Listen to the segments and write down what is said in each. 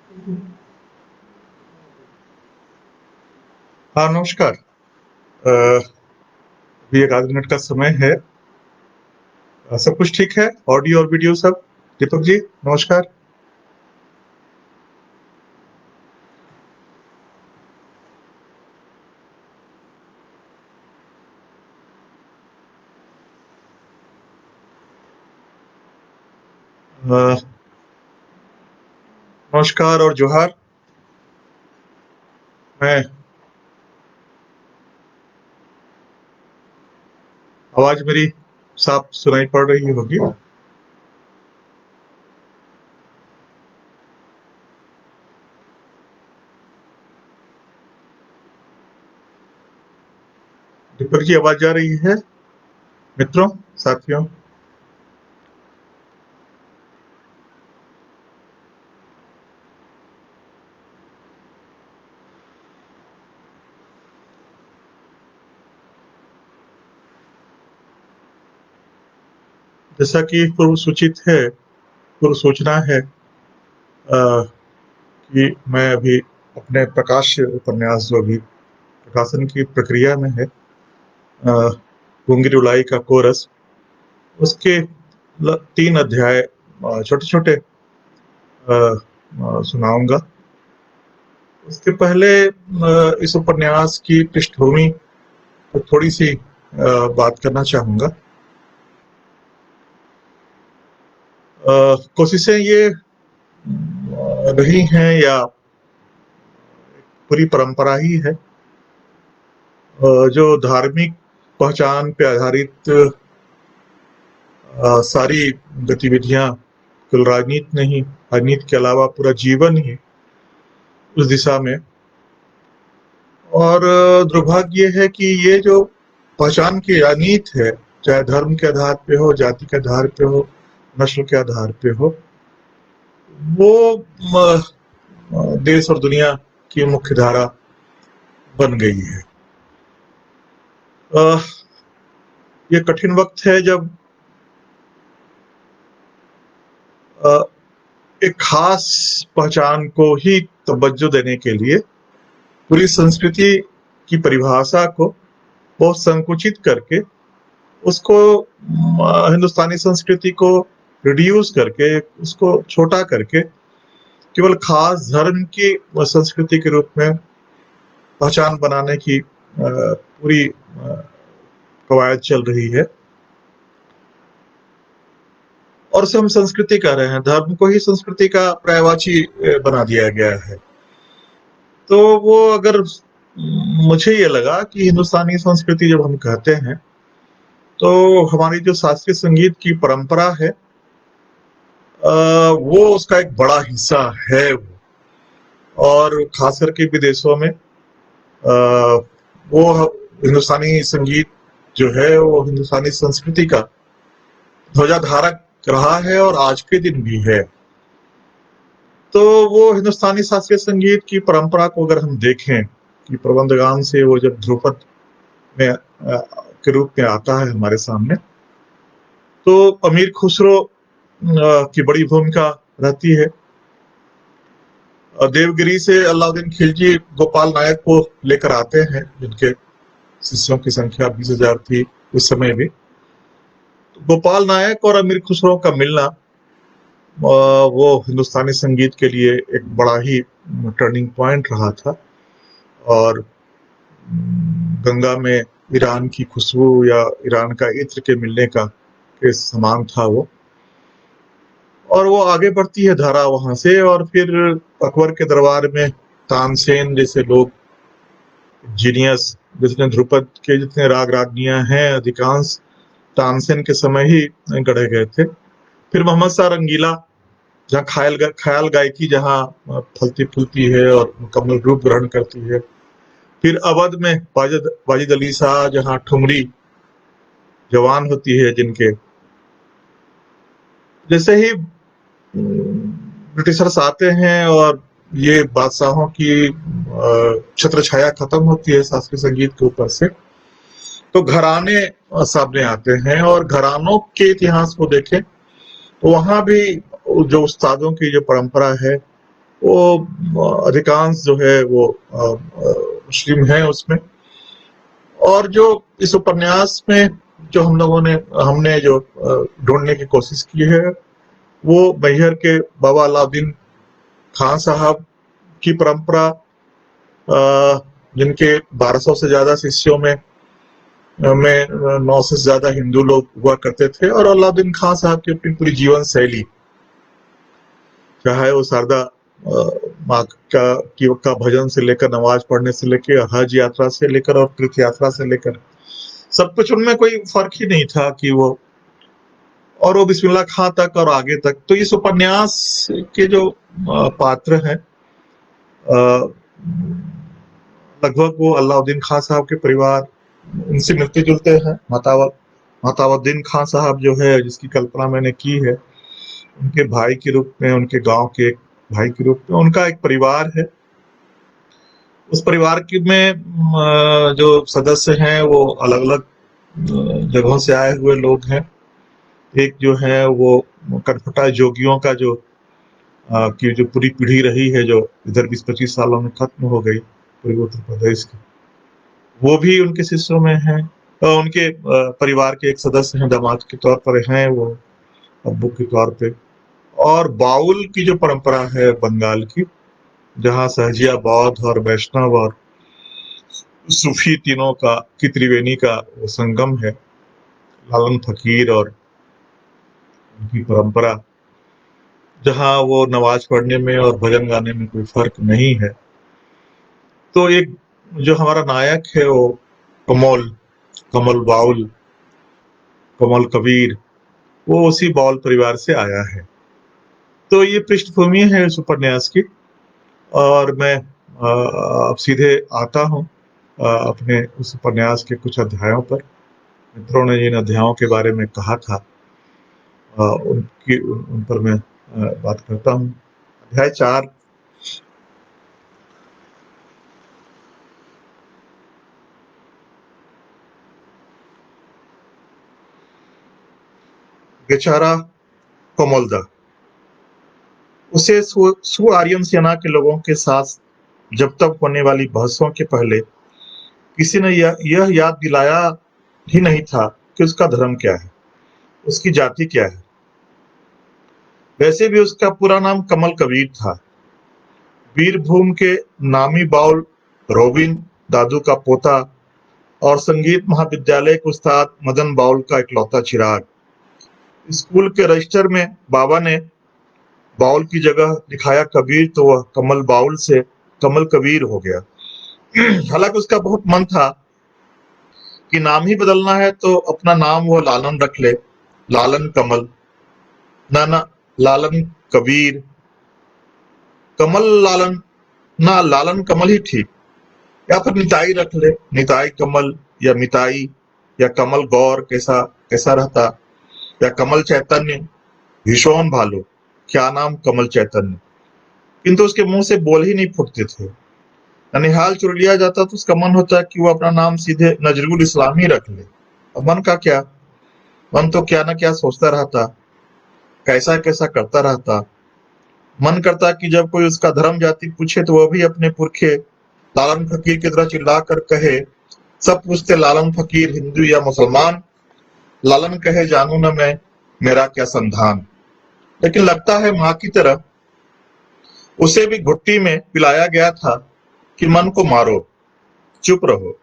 हाँ, नमस्कार। अभी एक आध मिनट का समय है। सब कुछ ठीक है? ऑडियो और वीडियो सब? दीपक जी, नमस्कार। अ, नमस्कार और जोहार। मैं आवाज मेरी साफ सुनाई पड़ रही होगी। दीपक जी, आवाज जा रही है? मित्रों, साथियों। जैसा कि पूर्व सूचना है कि मैं अभी अपने प्रकाश्य उपन्यास जो अभी प्रकाशन की प्रक्रिया में है, गूंगी रुलाई का कोरस, उसके 3 अध्याय छोटे-छोटे सुनाऊंगा। उसके पहले इस उपन्यास की पृष्ठभूमि पर थोड़ी सी बात करना चाहूंगा। कोशिशें ये रही हैं या पूरी परंपरा ही है, जो धार्मिक पहचान पे आधारित सारी गतिविधियां, केवल राजनीति नहीं, राजनीति के अलावा पूरा जीवन ही उस दिशा में। और दुर्भाग्य ये है कि ये जो पहचान की राजनीति है, चाहे धर्म के आधार पे हो, जाति के आधार पे हो, नस्ल के आधार पे हो, वो देश और दुनिया की मुख्य धारा बन गई है। ये कठिन वक्त है जब एक खास पहचान को ही तवज्जो देने के लिए पूरी संस्कृति की परिभाषा को बहुत संकुचित करके उसको हिंदुस्तानी संस्कृति को रिड्यूस करके, उसको छोटा करके केवल खास धर्म की संस्कृति के रूप में पहचान बनाने की पूरी कवायद चल रही है। और उसे हम संस्कृति कह रहे हैं, धर्म को ही संस्कृति का पर्यायवाची बना दिया गया है। तो वो अगर मुझे ये लगा कि हिंदुस्तानी संस्कृति जब हम कहते हैं तो हमारी जो शास्त्रीय संगीत की परंपरा है, वो उसका एक बड़ा हिस्सा है। और खास करके विदेशों में वो हिंदुस्तानी संगीत जो है वो हिंदुस्तानी संस्कृति का ध्वजाधारक रहा है और आज के दिन भी है। तो वो हिंदुस्तानी शास्त्रीय संगीत की परंपरा को अगर हम देखें कि प्रबंधगान से वो जब ध्रुपद में के रूप में आता है हमारे सामने, तो अमीर खुसरो की बड़ी भूमिका रहती है। देवगिरी से अलाउद्दीन खिलजी गोपाल नायक को लेकर आते हैं, जिनके शिष्यों की संख्या 20,000 थी उस समय भी। तो गोपाल नायक और अमीर खुसरो का मिलना वो हिंदुस्तानी संगीत के लिए एक बड़ा ही टर्निंग पॉइंट रहा था। और गंगा में ईरान की खुशबू या ईरान का इत्र के मिलने का के समान था वो। और वो आगे बढ़ती है धारा वहां से, और फिर अकबर के दरबार में तानसेन जैसे लोग, जीनियस, जितने ध्रुपद के जितने राग रागनियां हैं अधिकांश तानसेन के समय ही गढ़े गए थे। फिर मोहम्मद शाह रंगीला, जहाँ ख्याल गायकी जहाँ फलती फूलती है और मुकम्मल रूप ग्रहण करती है। फिर अवध में वाजिद अली शाह, जहाँ ठुमरी जवान होती है जिनके। जैसे ही ब्रिटिशर्स आते हैं और ये बादशाहों की छत्र छाया खत्म होती है शास्त्रीय संगीत के ऊपर से, तो घराने सामने आते हैं। और घरानों के इतिहास को देखें तो वहां भी जो उस्तादों की जो परंपरा है वो अधिकांश जो है वो मुस्लिम हैं उसमें। और जो इस उपन्यास में जो हमने जो ढूंढने की कोशिश की है, वो मैहर के बाबा अलाउद्दीन खान साहब की परंपरा, जिनके 1200 से ज्यादा शिष्यों में 9 से ज्यादा हिंदू लोग हुआ करते थे, और अलाउद्दीन खान साहब की अपनी पूरी जीवन शैली, चाहे वो शारदा माँ का भजन से लेकर, नमाज पढ़ने से लेकर, हज यात्रा से लेकर और तीर्थ यात्रा से लेकर, सब कुछ उनमें कोई फर्क ही नहीं था कि वो, और वो बिस्मिल्लाह खां तक और आगे तक। तो इस उपन्यास के जो पात्र हैं, लगभग वो अलाउद्दीन खान साहब के परिवार उनसे मिलते जुलते हैं। मातावुद्दीन खान साहब जो है, जिसकी कल्पना मैंने की है, उनके भाई के रूप में, उनके गांव के एक भाई के रूप में उनका एक परिवार है। उस परिवार के में जो सदस्य हैं वो अलग अलग जगहों से आए हुए लोग हैं। एक जो है वो कटफटा जोगियों का की जो पूरी पीढ़ी रही है, जो इधर 20-25 सालों में खत्म हो गई पूर्वी उत्तर प्रदेश की, वो भी उनके शिष्यों में है। उनके परिवार के एक सदस्य हैं, दामाद के तौर पर हैं वो, अब्बू के तौर पे। और बाउल की जो परंपरा है बंगाल की, जहाँ सहजिया बौद्ध और वैष्णव और सूफी तीनों की त्रिवेणी का वो संगम है, लालन फकीर और उनकी परंपरा, जहाँ वो नमाज पढ़ने में और भजन गाने में कोई फर्क नहीं है। तो एक जो हमारा नायक है वो कमल बाउल, कमल कबीर, वो उसी बाउल परिवार से आया है। तो ये पृष्ठभूमि है इस उपन्यास की। और मैं अब सीधे आता हूँ अपने उस उपन्यास के कुछ अध्यायों पर। मित्रों ने जिन अध्यायों के बारे में कहा था, उन पर मैं बात करता हूँ। अध्याय 4, बेचारा कमोलदा। उसे सुआर्यन सेना के लोगों के साथ जब तक होने वाली बहसों के पहले किसी ने यह याद दिलाया ही नहीं था कि उसका धर्म क्या है, उसकी जाति क्या है। वैसे भी उसका पूरा नाम कमल कबीर था। वीरभूम के नामी बाउल रोबिन दादू का पोता और संगीत महाविद्यालय के उस्ताद मदन बाउल का इकलौता चिराग। स्कूल के रजिस्टर में बाबा ने बाउल की जगह दिखाया कबीर, तो वह कमल बाउल से कमल कबीर हो गया। हालांकि उसका बहुत मन था कि नाम ही बदलना है तो अपना नाम वो लालन रख ले, लालन कमल, ना लालन कबीर, कमल लालन, ना लालन कमल ही ठीक, या फिर निताई रख ले, निताई कमल, या मिताई, या कमल गौर कैसा कैसा रहता, या कमल चैतन्य, भीषण भालो, क्या नाम कमल चैतन्य। किंतु उसके मुंह से बोल ही नहीं फूटते थे। ननिहाल चुन लिया जाता तो उसका मन होता कि वो अपना नाम सीधे नजरुल इस्लाम ही रख ले। अब मन का क्या, मन तो क्या न क्या सोचता रहता, कैसा कैसा करता रहता। मन करता कि जब कोई उसका धर्म जाति पूछे तो वह भी अपने पुरखे लालन फकीर की तरह चिल्ला कर कहे। सब पूछते लालन फकीर हिंदू या मुसलमान, लालन कहे जानू न मैं, मेरा क्या संधान। लेकिन लगता है माँ की तरह उसे भी घुट्टी में पिलाया गया था कि मन को मारो, चुप रहो,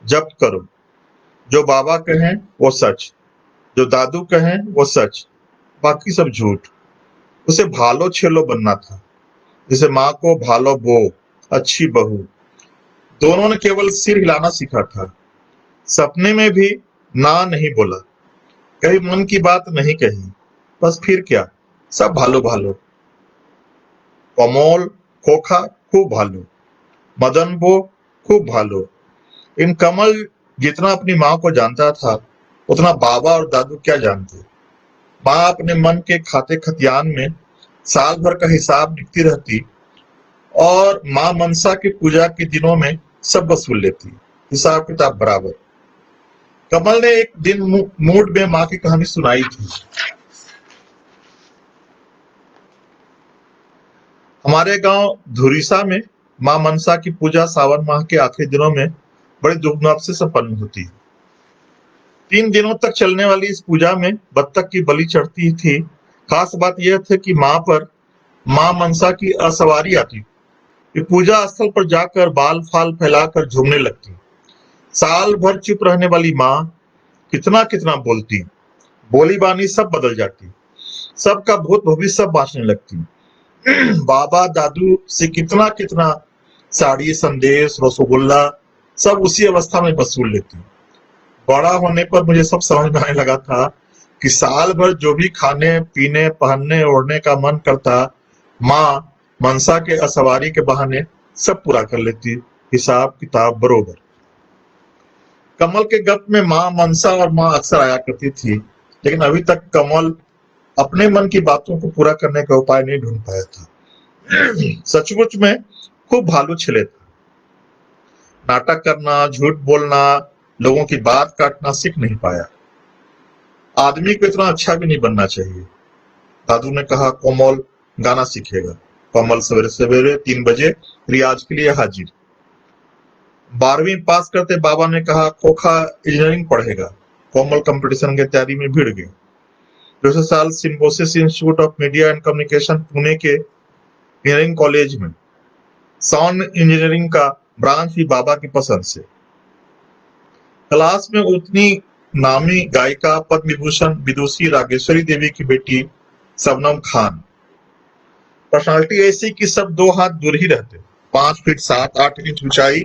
जब्त करो, जो बाबा कहें वो सच, जो दादू कहें वो सच, बाकी सब झूठ। उसे भालो छेलो बनना था, जैसे माँ को भालो बो, अच्छी बहू। दोनों ने केवल सिर हिलाना सीखा था, सपने में भी ना नहीं बोला, कभी मन की बात नहीं कही। बस फिर क्या, सब भालो भालो। कमोल खोखा खूब भालो, मदन बो खूब भालो। इन कमल जितना अपनी माँ को जानता था उतना बाबा और दादू क्या जानते। माँ अपने मन के खाते खतियान में साल भर का हिसाब लिखती रहती, और माँ मनसा की पूजा के दिनों में सब वसूल लेती, हिसाब किताब बराबर। कमल ने एक दिन मूड में माँ की कहानी सुनाई थी। हमारे गांव धुरीसा में मां मनसा की पूजा सावन माह के आखिरी दिनों में बड़े धूमधाम से संपन्न होती है। 3 दिनों तक चलने वाली इस पूजा में बत्तख की बलि चढ़ती थी। खास बात यह थी कि मां मनसा की असवारी आती। ये पूजा स्थल पर जाकर बाल फाल फैलाकर झूमने लगती। साल भर चुप रहने वाली माँ कितना कितना बोलती, बोली बानी सब बदल जाती, सबका भूत भविष्य सब बांचने लगती। बाबा दादू से कितना कितना साड़ी संदेश रसगुल्ला सब उसी अवस्था में वसूल लेती। बड़ा होने पर मुझे सब समझ में आने लगा था कि साल भर जो भी खाने पीने पहनने ओढ़ने का मन करता माँ मनसा के असवारी के बहाने सब पूरा कर लेती, हिसाब किताब बरोबर। कमल के गप में माँ मनसा और माँ अक्सर आया करती थी, लेकिन अभी तक कमल अपने मन की बातों को पूरा करने का उपाय नहीं ढूंढ पाया था। सचमुच में खूब भालू छिले था। नाटक करना, झूठ बोलना, लोगों की बात काटना सीख नहीं पाया। आदमी को इतना अच्छा भी नहीं बनना चाहिए। दादू ने कहा कोमल गाना सीखेगा। कोमल सवेरे सवेरे 3 बजे रियाज के लिए हाजिर। 12वीं पास करते बाबा ने कहा खोखा इंजीनियरिंग पढ़ेगा। कोमल कंपटीशन की तैयारी में भिड़ गई। दूसरे साल Symbiosis institute of media and communication Pune के इंजीनियरिंग कॉलेज में साउंड इंजीनियरिंग का ब्रांच भी बाबा की पसंद से। क्लास में उतनी नामी गायिका पद्म विभूषण विदुषी रागेश्वरी देवी की बेटी शबनम खान। पर्सनालिटी ऐसी कि सब 2 हाथ दूर ही रहते। 5 फीट 7-8 इंच ऊंचाई,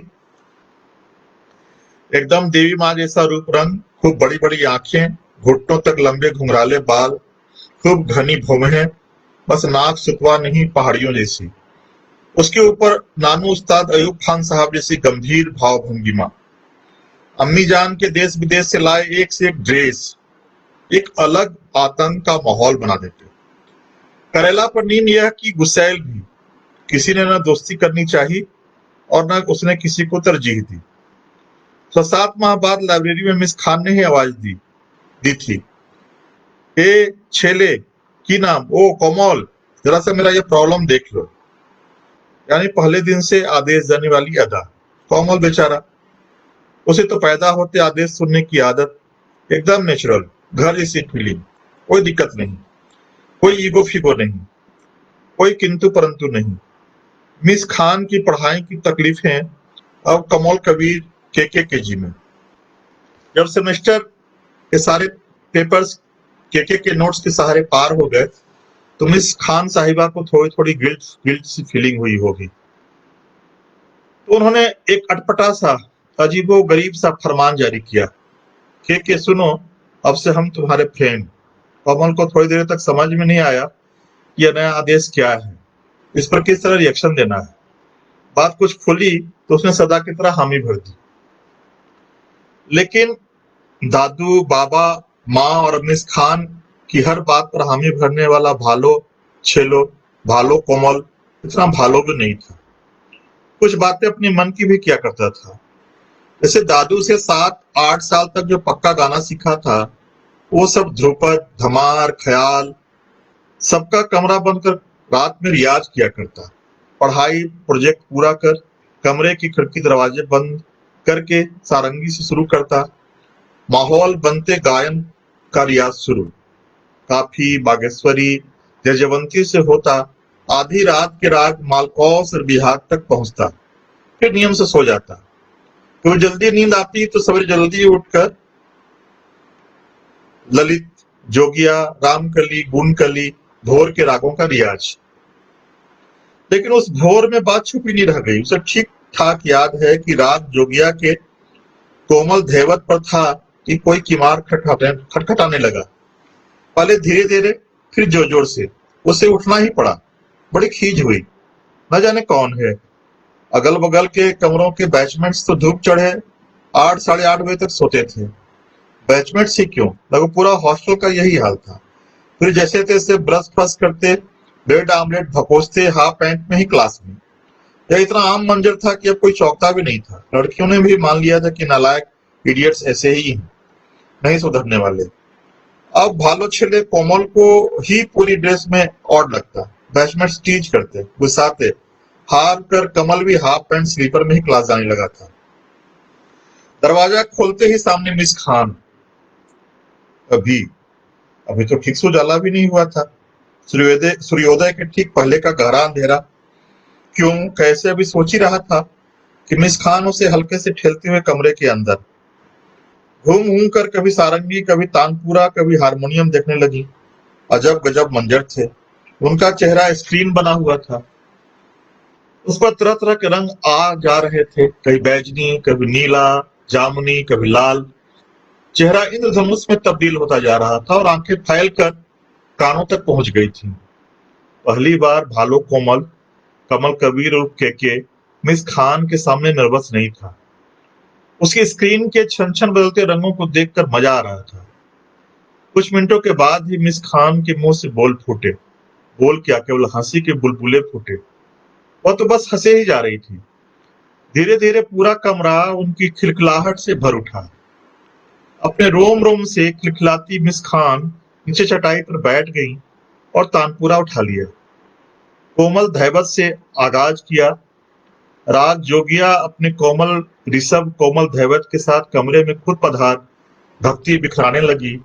एकदम देवी माँ जैसा रूप रंग, खूब बड़ी बड़ी आंखें, घुटनों तक लंबे घुंघराले बाल, खूब घनी भौहें, बस नाक सुतवा नहीं पहाड़ियों जैसी। उसके ऊपर नानू उस्ताद अयूब खान साहब जैसी गंभीर भावभंगिमा। अम्मी जान के देश विदेश से लाए एक से एक ड्रेस एक अलग आतंक का माहौल बना देते। करेला पर नींद यह कि गुस्सैल भी, किसी ने न दोस्ती करनी चाहिए और न उसने किसी को तरजीह दी। 6-7 माह बाद लाइब्रेरी में मिस खान ने ही आवाज दी थी, ए छेले की नाम, ओ कोमल जरा सा मेरा ये प्रॉब्लम देख लो। यानी पहले दिन से आदेश देने वाली अदा। कोमल बेचारा, उसे तो पैदा होते आदेश सुनने की आदत, एकदम नेचुरल, घर जैसी फीलिंग, कोई दिक्कत नहीं, कोई ईगो फीगो नहीं, कोई किंतु परंतु नहीं। मिस खान की पढ़ाई की तकलीफें अब कमल कबीर के में। जब सेमेस्टर के सारे पेपर्स के नोट्स के सहारे पार हो गए तो मिस खान साहिबा को थोड़ी थोड़ी गिल्ट सी फीलिंग हुई होगी। तो उन्होंने एक अटपटा सा अजीबो गरीब सा फरमान जारी किया, के सुनो, अब से हम तुम्हारे फ्रेंड। कमल को थोड़ी देर तक समझ में नहीं आया कि यह नया आदेश क्या है, इस पर किस तरह रिएक्शन देना है। बात कुछ खुली तो उसने सदा की तरह हामी भर दी। लेकिन दादू, बाबा, माँ और मिस खान की हर बात पर हामी भरने वाला भालो कोमल इतना भालो भी नहीं था। कुछ बातें अपने मन की भी किया करता था। जैसे दादू से 7-8 साल तक जो पक्का गाना सीखा था, वो सब ध्रुपद, धमार, ख्याल, सबका कमरा बंद कर रात में रियाज किया करता। पढ़ाई प्रोजेक्ट पूरा कर कमरे की खिड़की दरवाजे बंद करके सारंगी से शुरू करता। माहौल बनते गायन का रियाज शुरू। काफी, बागेश्वरी, जयजयवंती से होता आधी रात के राग मालकौस और बिहाग तक पहुंचता, फिर नियम से सो जाता। तो जल्दी नींद आती तो सवेरे जल्दी उठकर ललित, जोगिया, रामकली, गुणकली, भोर के रागों का रियाज। लेकिन उस भोर में बात छुपी नहीं रह गई। उसे ठीक ठाक याद है कि राग जोगिया के कोमल धैवत पर था कि कोई किमार खटखटाने लगा। पहले धीरे धीरे, फिर जोर जोर से। उसे उठना ही पड़ा। बड़ी खीज हुई, न जाने कौन है। अगल बगल के कमरों के बैचमेट्स तो धूप चढ़े 8-8:30 बजे तक सोते थे। बैचमेट्स ही क्यों, लगभग पूरा हॉस्टल का यही हाल था। फिर जैसे तैसे ब्रश फ्रश करते, ब्रेड आमलेट भकोसते हाफ पैंट में ही क्लास में। यह इतना आम मंजर था कि अब कोई चौंकता भी नहीं था। लड़कियों ने भी मान लिया था कि नालायक इडियट्स ऐसे ही हैं, नहीं सुधरने वाले। अब भालो छेले कोमल को ही पूरी ड्रेस में ऑड लगता। बैचमेट्स टीज करते, गुस्साते। हार कर कमल भी हाफ पैंट स्लीपर में ही क्लास जाने लगा था। दरवाजा खोलते ही सामने मिस खान। अभी अभी तो ठीक से उजाला भी नहीं हुआ था। सूर्योदय के ठीक पहले का गहरा अंधेरा। क्यों, कैसे, अभी सोच ही रहा था कि मिस खान उसे हल्के से ठेलते हुए कमरे के अंदर घूम घूम कर कभी सारंगी, कभी तानपुरा, कभी हारमोनियम देखने लगी। अजब गजब मंजर थे। उनका चेहरा स्क्रीन बना हुआ था, उस पर तरह तरह के रंग आ जा रहे थे, कभी बैजनी, कभी नीला, जामुनी, कभी लाल। चेहरा इंद्रधनुष में तब्दील होता जा रहा था और आंखें फैल कर कानों तक पहुंच गई थी। पहली बार भालो कोमल, कमल कबीर उर्फ के मिस खान के सामने नर्वस नहीं था। उसकी स्क्रीन के छन छन बदलते रंगों को देखकर मजा आ रहा था। कुछ मिनटों के बाद ही मिस खान के मुंह से बोल फूटे। बोल क्या, केवल हंसी के बुलबुले फूटे। वह तो बस हंसे ही जा रही थी। धीरे धीरे पूरा कमरा उनकी खिलखिलाहट से भर उठा। अपने रोम रोम से खिलखिलाती मिस खान नीचे चटाई पर बैठ गई और तानपुरा उठा लिया। कोमल धैवत से आगाज किया। राग जोगिया अपने कोमल ऋषभ कोमल धैवत के साथ कमरे में खुद पधार भक्ति बिखराने लगी।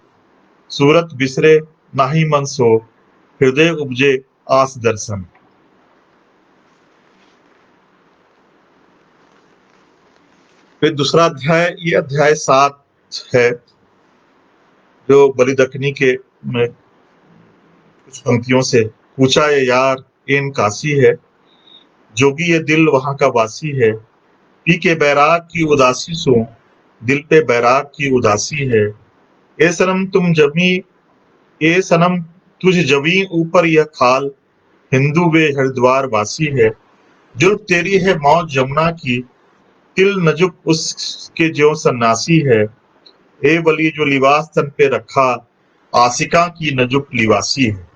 सूरत बिसरे नाही मन सो, हृदय उपजे आस दर्शन। फिर दूसरा अध्याय, ये अध्याय 7 है, जो बलिदक्कनी के में कुछ पंक्तियों से। पूछा ये यार एन काशी है, जोगी ये दिल वहां का वासी है। पी के बैराग की उदासी सो, दिल पे बैराग की उदासी है। ए सनम तुम जमी, ए सनम तुझ जमी ऊपर यह खाल, हिंदू वे हरिद्वार वासी है। जुल्फ तेरी है मौज जमुना की, तिल नजुक उसके ज्यों सन्नासी है। ए वली जो लिबास तन पे रखा, आशिका की नजुक लिवासी है।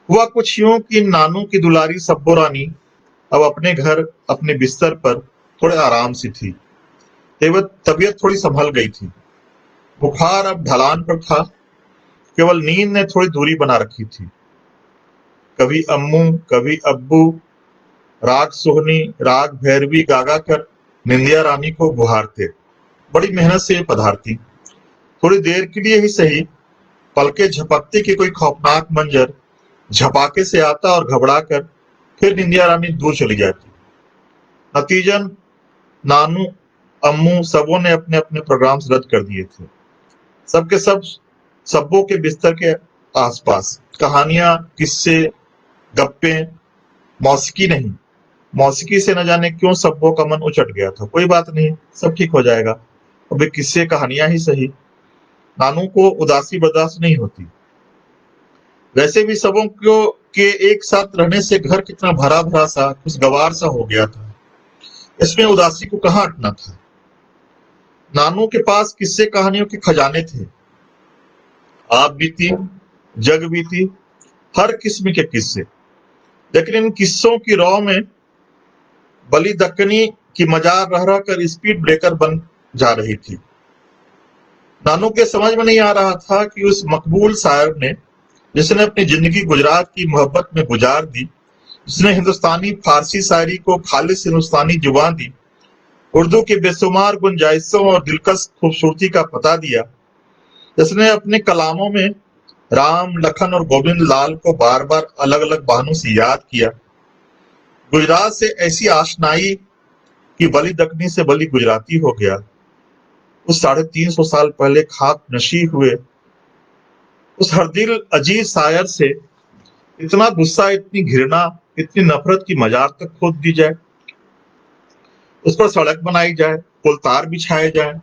हुआ कुछ यूं कि नानू की दुलारी सब्बो रानी अब अपने घर अपने बिस्तर पर थोड़े आराम से थी। तबीयत थोड़ी संभल गई थी। बुखार अब ढलान पर था, केवल नींद ने थोड़ी दूरी बना रखी थी। कभी अम्मू, कभी अब्बू, राग सोहनी, राग भैरवी गागा कर निंदिया रानी को गुहारते। बड़ी मेहनत से ये पधारती। थोड़ी देर के लिए ही सही, पलके झपकते कि कोई खौफनाक मंजर झपाके से आता और घबरा कर फिर निंदिया रानी दूर चली जाती। नतीजन नानू, अम्मू सबों ने अपने अपने प्रोग्राम्स रद्द कर दिए थे। सबके सब सब्बों के बिस्तर के आसपास कहानियां, किस्से, गप्पे, मौसीकी नहीं। मौसीकी से न जाने क्यों सब्बों का मन उचट गया था। कोई बात नहीं, सब ठीक हो जाएगा, अब ये किस्से कहानियां ही सही। नानू को उदासी बर्दाश्त नहीं होती। वैसे भी सबों को के एक साथ रहने से घर कितना भरा भरा सा, खुशगवार सा हो गया था। इसमें उदासी को कहाँ अटना था। नानू के पास किस्से कहानियों के खजाने थे। आप बीती, जग बीती, हर किस्म के किस्से। लेकिन इन किस्सों की रौ में बलिदक्कनी की मजार रह रह कर स्पीड ब्रेकर बन जा रही थी। नानू के समझ में नहीं आ रहा था कि उस मकबूल शायर ने, जिसने अपनी जिंदगी गुजरात की मोहब्बत में गुजार दी, जिसने हिंदुस्तानी फारसी शायरी को खालिस हिंदुस्तानी जुबान दी, उर्दू की बेशुमार गुंजाइशों और दिलकश खूबसूरती का पता दिया, जिसने अपने कलामों में राम, लखन और गोविंद लाल को बार बार अलग अलग बहानों से याद किया, गुजरात से ऐसी आशनाई कि बलिदक्कनी से बलि गुजराती हो गया। उस 350 साल पहले खाक नशी हुए उस हरदिल अजीज शायर से इतना गुस्सा, इतनी घृणा, इतनी नफरत की मजार तक खोद दी जाए, उस पर सड़क बनाई जाए, पुलतार बिछाए जाए।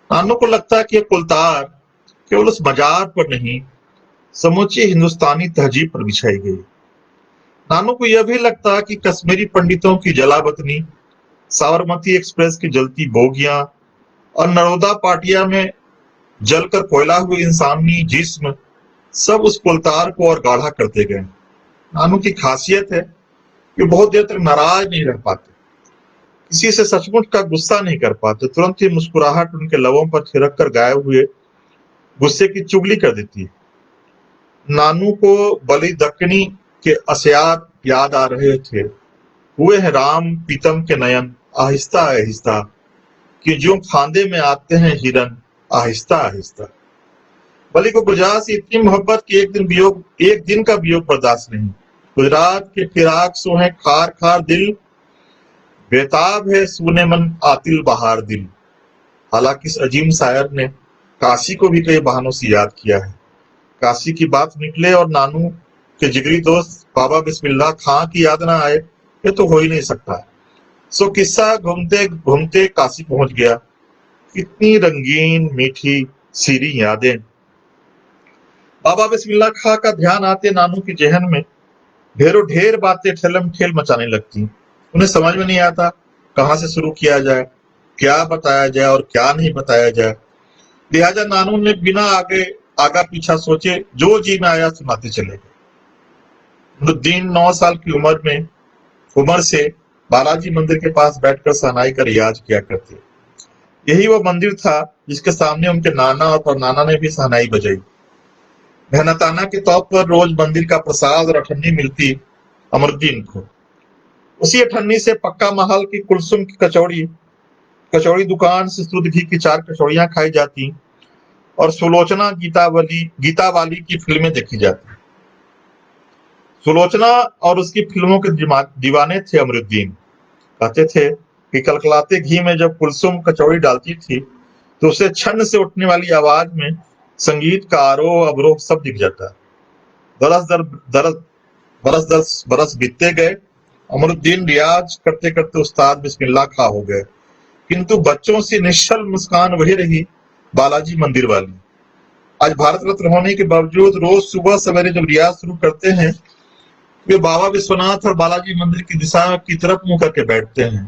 नानू को लगता है कि यह पुलतार केवल उस मजार पर नहीं, समूची हिंदुस्तानी तहजीब पर बिछाई गई। नानू को यह भी लगता है कि कश्मीरी पंडितों की जलावतनी, साबरमती एक्सप्रेस की जलती बोगियां और नरोदा पाटिया में जलकर कोयला हुए इंसानी जिस्म सब उस पुलतार को और गाढ़ा करते गए। नानू की खासियत है कि बहुत देर तक नाराज नहीं रह पाते, किसी से सचमुच का गुस्सा नहीं कर पाते। तुरंत ही मुस्कुराहट उनके लबों पर थिरक कर गायब हुए गुस्से की चुगली कर देती है। नानू को बलि दक्कनी के असयार याद आ रहे थे। हुए हैं राम पीतम के नयन आहिस्ता आहिस्ता, कि जो फांदे में आते हैं हिरन आहिस्ता आहिस्ता। बलि को गुजरात से इतनी मोहब्बत कि एक दिन का वियोग बर्दाश्त नहीं। गुजरात के फिराक सो है खार खार दिल, बेताब है सूने मन आतिल बहार दिल। हालांकि इस अजीम शायर ने काशी को भी कई बहानों से याद किया है। काशी की बात निकले और नानू के जिगरी दोस्त बाबा बिस्मिल्लाह खां की याद ना आए, ये तो हो ही नहीं सकता। सो किस्सा घूमते घूमते काशी पहुंच गया। कितनी रंगीन मीठी सीरी यादें। बाबा बिस्मिल्लाह खां का ध्यान आते नानू के जहन में ढेर बातें ठेलम ठेल मचाने लगती। उन्हें समझ में नहीं आता कहां से शुरू किया जाए, क्या बताया जाए और क्या नहीं बताया जाए। लिहाजा नानू ने बिना आगा पीछा सोचे जो जी में आया सुनाते चले गए। नूरुद्दीन 9 साल की उम्र से बालाजी मंदिर के पास बैठकर शहनाई का रियाज किया करते। यही वो मंदिर था जिसके सामने उनके नाना और परनाना ने भी शहनाई बजाई। मेहनताना के तौर पर रोज मंदिर का प्रसाद और अठन्नी मिलती अमरुद्दीन को। उसी अठन्नी से पक्का महल की कुलसुम की कचौड़ी दुकान से शुद्ध घी की 4 कचौड़ियां खाई जाती और सुलोचना गीता वाली की फिल्में देखी जाती। सुलोचना और उसकी फिल्मों के दीवाने थे अमरुद्दीन। कहते थे कि कलकलाते घी में जब कुलसुम कचौड़ी डालती थी तो उसे छन्न से उठने वाली आवाज में संगीत का आरोह अवरोह सब दिख जाता। बरस बीतते गए। अमरुद्दीन रियाज करते करते उस्ताद बिस्मिल्लाह खां हो गए, किंतु बच्चों से निश्चल मुस्कान वही रही बालाजी मंदिर वाली। आज भारत रत्न होने के बावजूद रोज सुबह सवेरे जब रियाज शुरू करते हैं, वे बाबा विश्वनाथ और बालाजी मंदिर की दिशा की तरफ मुंह करके बैठते हैं।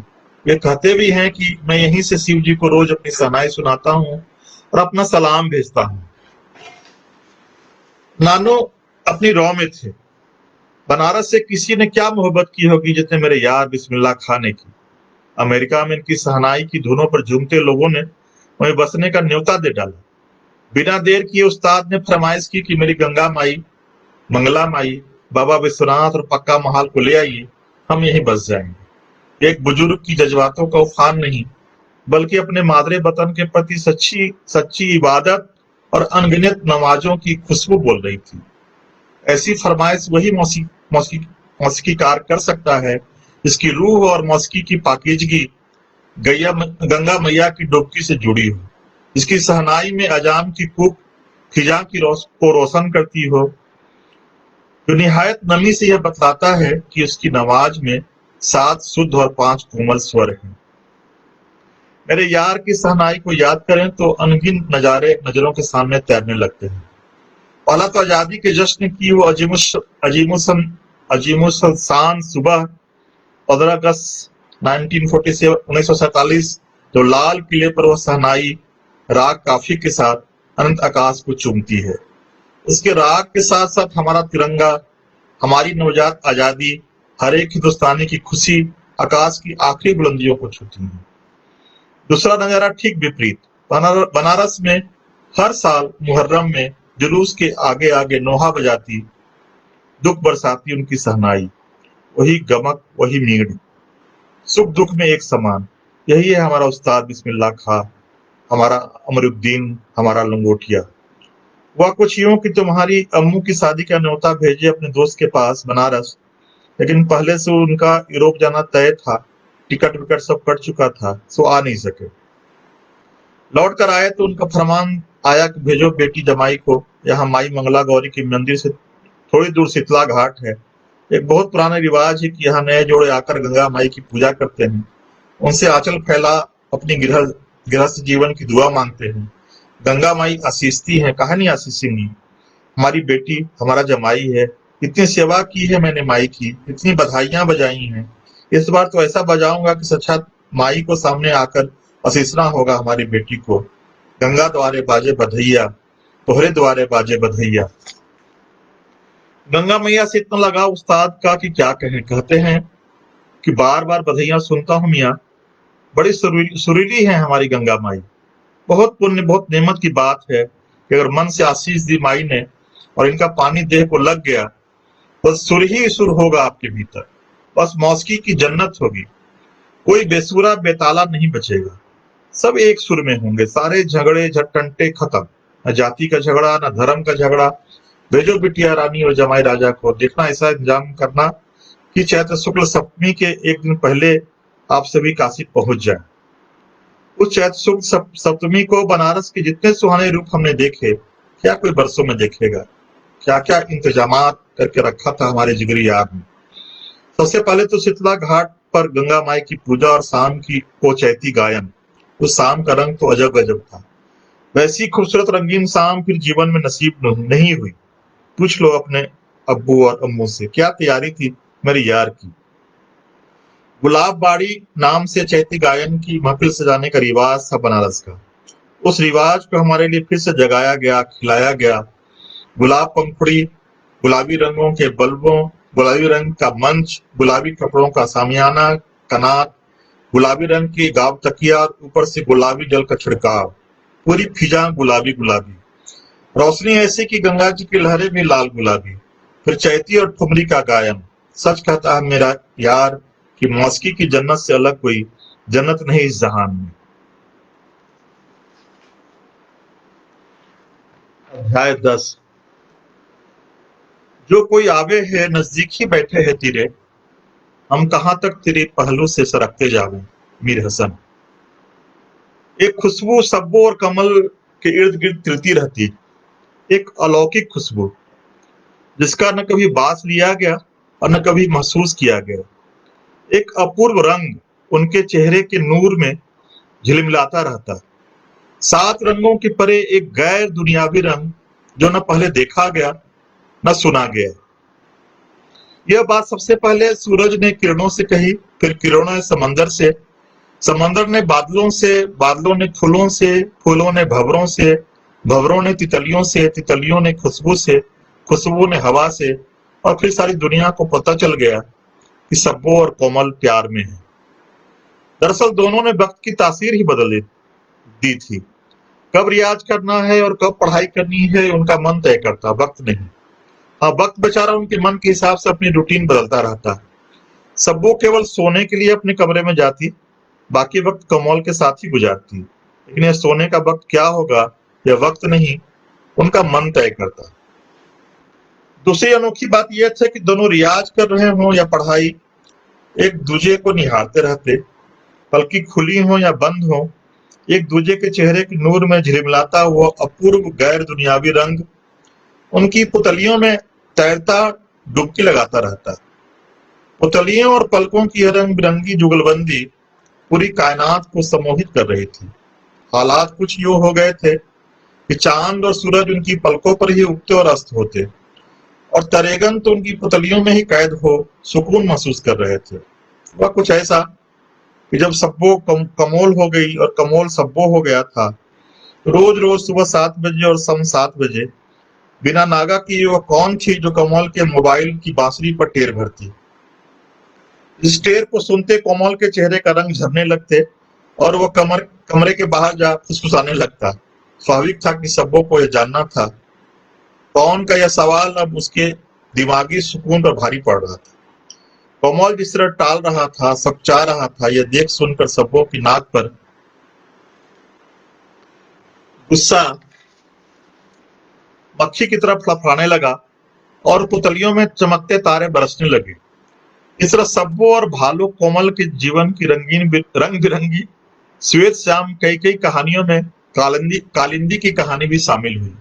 वे कहते भी हैं कि मैं यहीं से शिव जी को रोज अपनी शहनाई सुनाता हूँ और अपना सलाम भेजता हूँ। नानू अपनी रौ में थे। बनारस से किसी ने क्या मोहब्बत की होगी जितने मेरे यार बिस्मिल्लाह खां ने की। अमेरिका में इनकी शहनाई की धुनों पर झूमते लोगों ने वहीं बसने का न्योता दे डाला। बिना देर किए उस्ताद ने फरमाइश की कि मेरी गंगा माई, मंगला माई, बाबा विश्वनाथ और पक्का महल को ले आइए, हम यहीं बस जाएंगे। एक बुजुर्ग की जज्बातों का उफान नहीं, बल्कि अपने मादरे वतन के प्रति सच्ची इबादत और अनगिनत नमाजों की खुशबू बोल रही थी। ऐसी फरमाइश वही मौसीकीकार कर सकता है जिसकी रूह और मौसीकी की पाकीजगी गंगा मैया की डुबकी से जुड़ी हो, जिसकी शहनाई में अजाम की कूक खिजा को रोशन करती हो, जो निहायत नमी से यह बतलाता है कि उसकी नमाज में 7 शुद्ध और 5 कोमल स्वर हैं। मेरे यार की शहनाई को याद करें तो अनगिन नजारे नजरों के सामने तैरने लगते हैं। पहला तो आजादी के जश्न की वो अजीमुशान सुबह 15 अगस्त 1947 जो लाल किले पर वह शहनाई राग काफी के साथ अनंत आकाश को चूमती है। उसके राग के साथ साथ हमारा तिरंगा, हमारी नवजात आजादी, हर एक हिंदुस्तानी की खुशी आकाश की आखिरी बुलंदियों को छूती है। दूसरा नजारा ठीक विपरीत। बनारस में हर साल मुहर्रम में जुलूस के आगे आगे नोहा बजाती, दुख बरसाती उनकी शहनाई। वही गमक, वही मीड़, सुख दुख में एक समान। यही है हमारा उस्ताद बिस्मिल्लाह खां, हमारा अमरुद्दीन, हमारा लंगोटिया। वह कुछ यूं कि तुम्हारी अम्मू की शादी का न्योता भेजे अपने दोस्त के पास बनारस, लेकिन पहले से उनका यूरोप जाना तय था, टिकट विकट सब कट चुका था, सो आ नहीं सके। लौट कर आए तो उनका फरमान आया कि भेजो बेटी जमाई को। यहाँ माई मंगला गौरी के मंदिर से थोड़ी दूर शीतला घाट है। एक बहुत पुराना रिवाज है कि यहाँ नए जोड़े आकर गंगा माई की पूजा करते हैं, उनसे आंचल फैला अपनी गृहस्थ जीवन की दुआ मांगते हैं। गंगा माई आशीषती है, कहा नहीं आशीषेंगी। हमारी बेटी हमारा जमाई है, इतनी सेवा की है मैंने माई की, इतनी बधाइयां बजाई हैं। इस बार तो ऐसा बजाऊंगा कि साक्षात माई को सामने आकर आशीषना होगा हमारी बेटी को। गंगा द्वारे बाजे बधैया, तोहरे द्वारे बाजे बधैया। गंगा मैया से इतना लगा उस्ताद का कि क्या कहें। कहते हैं कि बार बार बधैया सुनता हूं मियाँ, बड़ी सुरीली है हमारी गंगा माई। बहुत पुण्य, बहुत नेमत की बात है कि अगर मन से आशीष दी माई ने और इनका पानी देह को लग गया, बस सुर ही सुर होगा आपके भीतर, बस मौसिकी की जन्नत होगी। कोई बेसुरा बेताला नहीं बचेगा, सब एक सुर में होंगे। सारे झगड़े झटंटे खत्म, न जाति का झगड़ा न धर्म का झगड़ा। भेजो बिटिया रानी और जमाई राजा को, देखना ऐसा इंतजाम करना कि चैत्र शुक्ल सप्तमी के एक दिन पहले आप सभी काशी पहुंच जाएं। उस चैत्र शुक्ल सप्तमी को बनारस के जितने सुहाने रूप हमने देखे, क्या कोई बरसों में देखेगा। क्या क्या इंतजामात करके रखा था हमारे जिगरी यार ने। सबसे पहले तो शीतला घाट पर गंगा माई की पूजा और शाम की को चैती गायन। उस शाम का रंग तो अजब गजब था। वैसी खूबसूरत रंगीन शाम फिर जीवन में नसीब नहीं हुई। पूछ लो अपने अब्बू और अम्मू से, क्या तैयारी थी मेरे यार की। गुलाब बाड़ी नाम से चैती गायन की महफिल सजाने का रिवाज था बनारस का। उस रिवाज को हमारे लिए फिर से जगाया गया, खिलाया गया। गुलाब पंखुड़ी, गुलाबी रंगों के बल्बों, गुलाबी रंग का मंच, गुलाबी कपड़ों का सामियाना, कनात, गुलाबी रंग की गाव तकिया और ऊपर से गुलाबी जल का छिड़काव, पूरी फिजा गुलाबी गुलाबी। रोशनी ऐसी कि गंगा जी की लहरें भी लाल गुलाबी। फिर चैती और ठुमरी का गायन। सच कहता है मेरा यार कि मौसिकी की जन्नत से अलग कोई जन्नत नहीं इस जहान में। अध्याय 10। जो कोई आवे है नजदीक ही बैठे है तेरे, हम कहां तक तेरे पहलू से सरकते जाऊं। मीर हसन। एक खुशबू सब्बो और कमल के इर्द गिर्द तिलती रहती, एक अलौकिक खुशबू जिसका न कभी बास लिया गया और न कभी महसूस किया गया। एक अपूर्व रंग उनके चेहरे के नूर में झिलमिलाता रहता। 7 रंगों के परे एक गैर दुनियावी रंग जो न पहले देखा गया न सुना गया। यह बात सबसे पहले सूरज ने किरणों से कही, फिर किरणों ने समंदर से, समंदर ने बादलों से, बादलों ने फूलों से, फूलों ने भंवरों से, भंवरों ने तितलियों से, तितलियों ने खुशबू से, खुशबू ने हवा से, और फिर सारी दुनिया को पता चल गया कि सब्बो और कोमल प्यार में है। दरअसल दोनों ने वक्त की तासीर ही बदल दी थी। कब रियाज करना है और कब पढ़ाई करनी है उनका मन तय करता, वक्त नहीं। हाँ, वक्त बेचारा उनके मन के हिसाब से अपनी रूटीन बदलता रहता। सब्बो केवल सोने के लिए अपने कमरे में जाती, बाकी वक्त कमल के साथ ही गुजारती। लेकिन यह सोने का वक्त क्या होगा यह वक्त नहीं, उनका मन तय करता। दूसरी अनोखी बात यह थी कि दोनों रियाज कर रहे हों या पढ़ाई, एक दूसरे को निहारते रहते, पलकी खुली हो या बंद हो, एक दूसरे के चेहरे के नूर में झिलमिलाता हुआ अपूर्व गैर दुनियावी रंग उनकी पुतलियों में तैरता, डुबकी लगाता रहता। पुतलियों और पलकों की रंग बिरंगी जुगलबंदी पूरी कायनात को सम्मोहित कर रही थी। हालात कुछ यूं हो गए थे कि चांद और सूरज उनकी पलकों पर ही उगते और अस्त होते, और तरेगन तो उनकी पुतलियों में ही कैद हो सुकून महसूस कर रहे थे। वह कुछ ऐसा कि जब सब्बो कमोल हो गई और कमोल सब्बो हो गया था, रोज रोज सुबह 7 बजे और शाम 7 बजे बिना नागा की वह कौन थी जो कमल के मोबाइल की बांसुरी पर टेर भरती। इस टेर को सुनते कोमल के चेहरे का रंग झरने लगते और वह कमरे के बाहर जा फुसफुसाने लगता। स्वाभाविक था कि सब्बो को यह जानना था। कौन का यह सवाल अब उसके दिमागी सुकून पर भारी पड़ रहा था। कोमल जिस तरह टाल रहा था, सकचा रहा था, यह देख सुनकर सब्बो की नाक पर गुस्सा मक्खी की तरह फड़फड़ाने लगा और पुतलियों में चमकते तारे बरसने लगे। इस तरह सब्बो और भालू कोमल के जीवन की रंग बिरंगी श्वेत श्याम कई कई कहानियों में कालिंदी की कहानी भी शामिल हुई।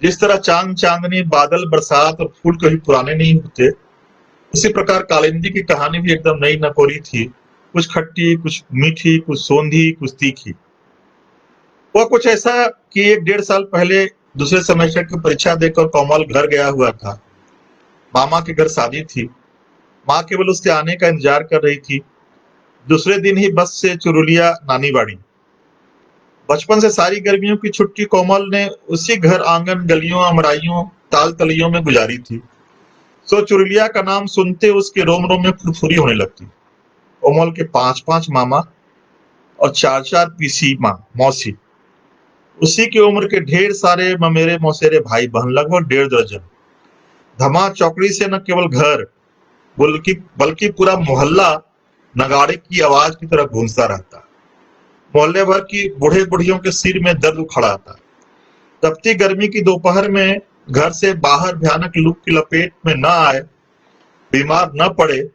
जिस तरह चांद चांदनी, बादल, बरसात और फूल कभी पुराने नहीं होते, उसी प्रकार कालिंदी की कहानी भी एकदम नई नकोरी थी। कुछ खट्टी, कुछ मीठी, कुछ सोंधी, कुछ तीखी। वह कुछ ऐसा कि 1-1.5 साल पहले दूसरे सेमेस्टर की परीक्षा देकर कोमल घर गया हुआ था। मामा के घर शादी थी। माँ केवल उसके आने का इंतजार कर रही थी। दूसरे दिन ही बस से चुरुलिया नानी बाड़ी। बचपन से सारी गर्मियों की छुट्टी कोमल ने उसी घर आंगन, गलियों, अमराइयों, ताल तलियों में गुजारी थी। सो चुरुलिया का नाम सुनते उसके रोम रोम में फुरफुरी होने लगती। कोमल के 5-5 मामा और 4-4 पीसी मौसी। उसी की उम्र के ढेर सारे ममेरे मौसेरे भाई बहन, लगभग 1.5 दर्जन। धमा चौकड़ी से न केवल घर बल्कि बल्कि पूरा मोहल्ला नगाड़े की आवाज की तरह गूंजता रहता। मोहल्ले भर की बूढ़े बुढ़ियों के सिर में दर्द उखड़ आता। तपती गर्मी की दोपहर में घर से बाहर भयानक लू की लपेट में न आए, बीमार न पड़े,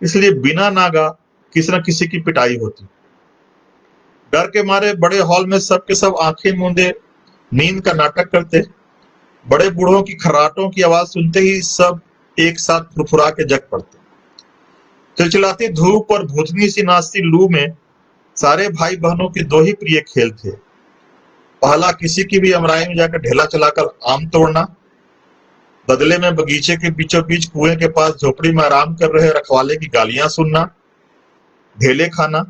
इसलिए बिना नागा किसी न किसी की पिटाई होती। डर के मारे बड़े हॉल में सब के सब आंखें मूंदे नींद का नाटक करते। बड़े बूढ़ों की खर्राटों की आवाज सुनते ही सब एक साथ फुरफुरा के जग पड़ते। चिलचिलाती धूप और भूतनी सी नाचती लू में सारे भाई बहनों के दो ही प्रिय खेल थे। पहला किसी की भी अमराई में जाकर ढेला चलाकर आम तोड़ना, बदले में बगीचे के बीचों बीच कुएं के पास झोपड़ी में आराम कर रहे रखवाले की गालियां सुनना, ढेले खाना।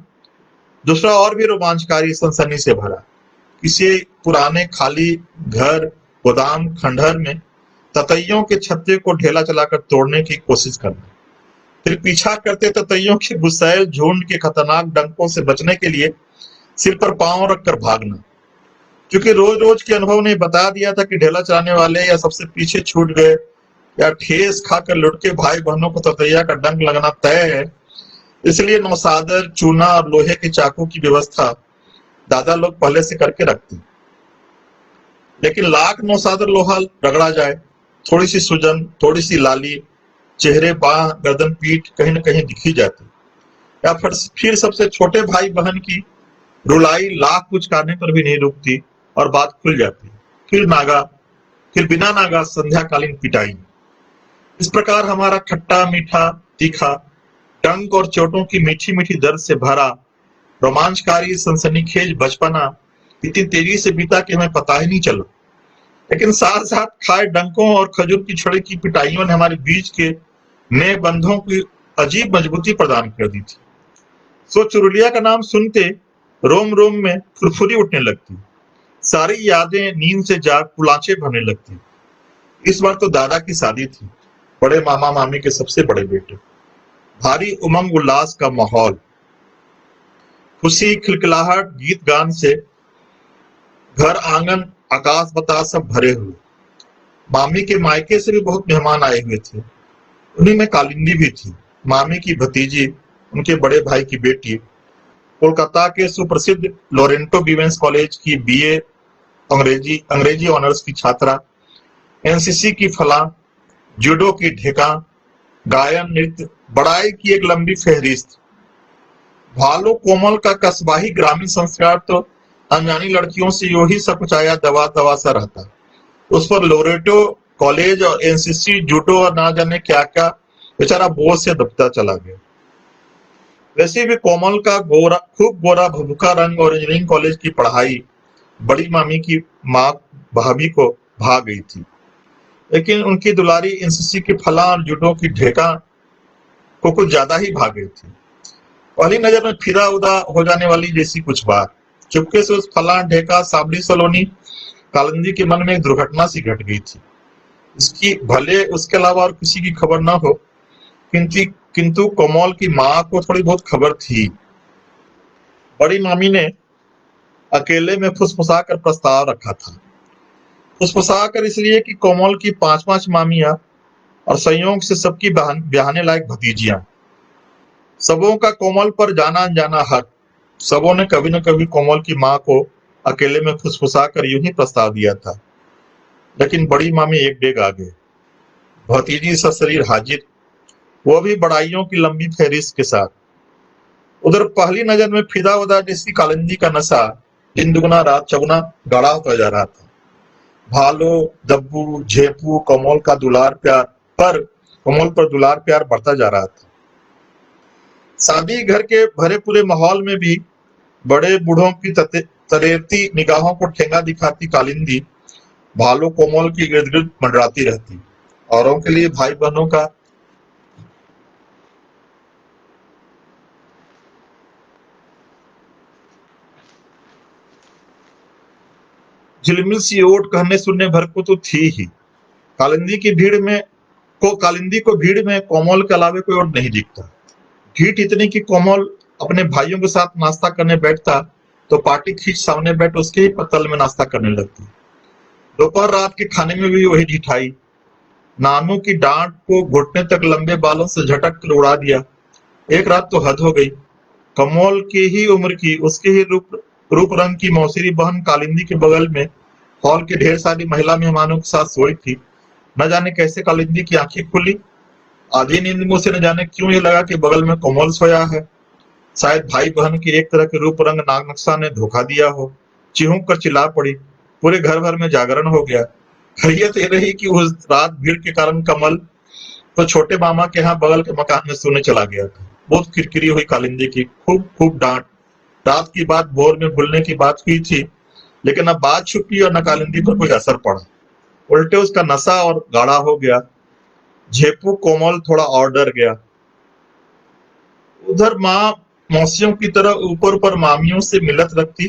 दूसरा और भी रोमांचकारी सनसनी से भरा, किसी पुराने खाली घर, गोदाम, खंडहर में ततैयों के छत्ते को ढेला चलाकर तोड़ने की कोशिश करना, फिर पीछा करते ततैयों के गुस्सैल झुंड के खतरनाक डंकों से बचने के लिए सिर पर पांव रखकर भागना। क्योंकि रोज रोज के अनुभव ने बता दिया था कि ढेला चलाने वाले या सबसे पीछे छूट गए या ठेस खाकर लुढ़के भाई बहनों को ततैया का डंक लगना तय है, इसलिए नौसादर, चूना और लोहे के चाकू की व्यवस्था दादा लोग पहले से करके रखते। लेकिन लाख नौसादर लोहा रगड़ा जाए, थोड़ी सी सूजन, थोड़ी सी लाली चेहरे, बाह, गर्दन, पीठ कहीं न कहीं दिखी जाती, या फिर सबसे छोटे भाई बहन की रुलाई लाख पुचकारने पर भी नहीं रुकती और बात खुल जाती। फिर नागा, फिर बिना नागा संध्याकालीन पिटाई। इस प्रकार हमारा खट्टा मीठा तीखा, डंक और चोटों की मीठी मीठी दर्द से भरा रोमांचकारी सनसनीखेज बचपना इतनी तेजी से बीता कि हमें पता ही नहीं चला। लेकिन साथ साथ खाए डंकों और खजूर की छड़ी की पिटाइयों ने हमारे बीच के नए बंधों की अजीब मजबूती प्रदान कर दी थी। सो चुरुलिया का नाम सुनते रोम रोम में फुरफुरी उठने लगती, सारी यादें नींद से जाग कुलाचे भरने लगती। इस बार तो दादा की शादी थी, बड़े मामा मामी के सबसे बड़े बेटे। भारी उमंग उल्लास का माहौल, खुशी, खिलखिलाहट, गीत गान से घर आंगन आकाश बतास सब भरे हुए। मामी के मायके से भी बहुत मेहमान आए हुए थे, उन्हीं में कालिंदी भी थी, मामी की भतीजी, उनके बड़े भाई की बेटी, कोलकाता के सुप्रसिद्ध लोरेंटो विमेंस कॉलेज की बीए अंग्रेजी ऑनर्स की छात्रा, एनसीसी की फलां, जूडो की ढेका, गायन, नृत्य, बड़ाई की एक लंबी फहरिस्त। भालू कोमल का कस्बाही ग्रामीण संस्कार तो अनजानी लड़कियों से यूं ही सकुचाया दवा दवा सा रहता। उस पर लोरेटो कॉलेज और एनसीसी, जूडो और ना जाने क्या क्या बेचारा बोझ से दबता चला गया। वैसे भी कोमल का खूब गोरा भभूका रंग और इंजीनियरिंग कॉलेज की पढ़ाई बड़ी मामी की माँ भाभी को भा गई थी, लेकिन उनकी दुलारी एनसीसी की फलां और जूडो की ढेका को कुछ ज्यादा ही भा गई थी। पहली नजर में फिदा उदा हो जाने वाली जैसी कुछ बात। चुपके से उस फलां, ढेका, साबड़ी सलोनी कालिंदी के मन में एक दुर्घटना सी घट गई थी। इसकी भले उसके अलावा और किसी की खबर न हो, किंतु कोमल की माँ को थोड़ी बहुत खबर थी। बड़ी मामी ने अकेले में फुसफुसाकर प्रस्ताव रखा था। फुसफुसाकर इसलिए कि कोमल की 5-5 मामियां और संयोग से सबकी ब्याहने लायक भतीजियां। सबों का कोमल पर जाना अनजाना हक। सबों ने कभी न कभी कोमल की माँ को अकेले में फुसफुसाकर यूं ही प्रस्ताव दिया था, लेकिन बड़ी मामी एक डेग आगे। भतीजी सशरीर हाजिर, वो भी बड़ाइयों की लंबी फहरिस्त के साथ। उधर पहली नजर में फिदा उदा जैसी कालिंदी का नशा दिन दुगुना रात चौगुना गाढ़ा होता जा रहा था। भालो, दब्बू, झेपू, कोमल पर दुलार प्यार बढ़ता जा रहा था। शादी घर के भरे पूरे माहौल में भी बड़े बूढ़ों की तरेरती निगाहों को ठेंगा दिखाती कालिंदी भालो कोमल की इर्द गिर्द मंडराती रहती। औरों के लिए भाई बहनों का झिलमिल सी ओट कहने सुनने भर को तो थी ही। कालिंदी को भीड़ में कोमल के अलावे कोई और नहीं दिखता। ढीठ इतनी कि कोमल अपने भाइयों के साथ नाश्ता करने बैठता तो पार्टी खींच सामने बैठ उसके ही पत्तल में नाश्ता करने लगती। दोपहर रात के खाने में भी वही ढिठाई। नानू की डांट को घुटने तक लंबे बालों से झटक कर उड़ा दिया। एक रात तो हद हो गई। कमोल की ही उम्र की, उसके ही रूप रंग की मौसेरी बहन कालिंदी के बगल में हॉल के ढेर सारी महिला मेहमानों के साथ सोई थी। न जाने कैसे कालिंदी की आंखें खुली। आधी नींद में उसे न जाने क्यों ये लगा कि बगल में कोमल सोया है। शायद भाई बहन के एक तरह के रूप रंग नाग नक्शा ने धोखा दिया हो। चिहुक कर चिल्ला पड़ी। पूरे घर भर में जागरण हो गया। खैरियत ये रही कि उस रात भीड़ के कारण कमल तो छोटे मामा के यहाँ बगल के मकान में सोने चला गया था। बहुत किरकिरी हुई कालिंदी की, खूब खूब डांट। रात की बात भोर में भूलने की बात हुई थी, लेकिन अब बात छुपी और न कालिंदी पर कोई असर पड़ा। उल्टे उसका नशा और गाढ़ा हो गया। झेपू कोमल थोड़ा और डर गया। उधर माँ मौसियों की तरह ऊपर ऊपर मामियों से मिलत रखती,